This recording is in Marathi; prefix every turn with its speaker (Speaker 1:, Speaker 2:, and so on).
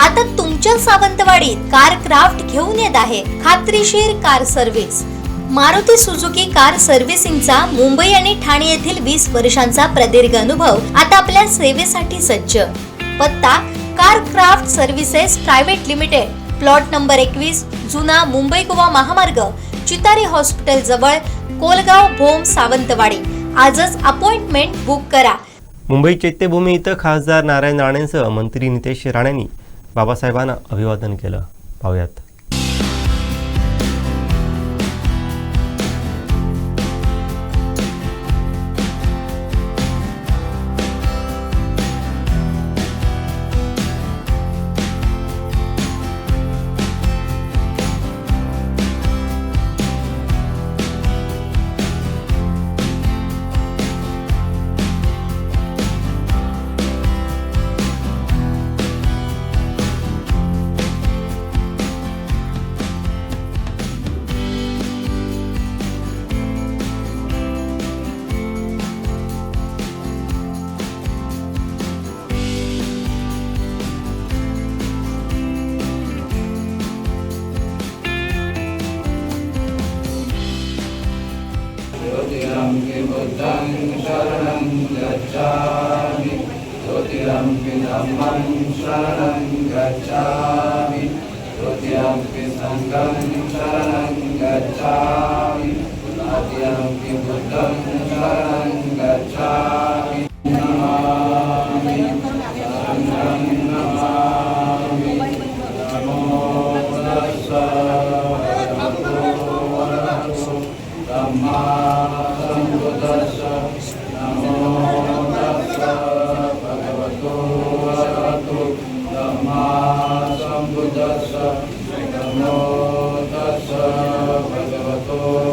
Speaker 1: आता तुमच्या सावंतवाडीत कार क्राफ्ट घेऊन येत आहे खात्रीशीर car service. Maruti Suzuki car सर्व्हिसिंगचा मुंबई आणि ठाणे येथील 20 वर्षांचा प्रदीर्घ अनुभव आता आपल्या सेवेसाठी सज्ज। पत्ता car craft services private limited, plot number 21, जुना मुंबई गोवा महामार्ग, चितारी हॉस्पिटल जवळ, कोलगाव भोम, सावंतवाडी। आजच अपॉइंटमेंट बुक करा।
Speaker 2: मुंबई चैत्यभूमी इथं खासदार नारायण राणेंसह मंत्री नितेश राणेंनी बाबासाहेबांना अभिवादन केलं। पाहूयात।
Speaker 3: ज्योतिरम्पि बुद्धं शरणं गच्छामि, ज्योतिरम्पि धम्मं शरणं गच्छामि, ज्योतिरम्पि संघं शरणं गच्छामि, ज्योतिरम्पि बुद्धं शरणं गच्छामि। नमामि संघं नमामि, नमो तस्सै भगवतो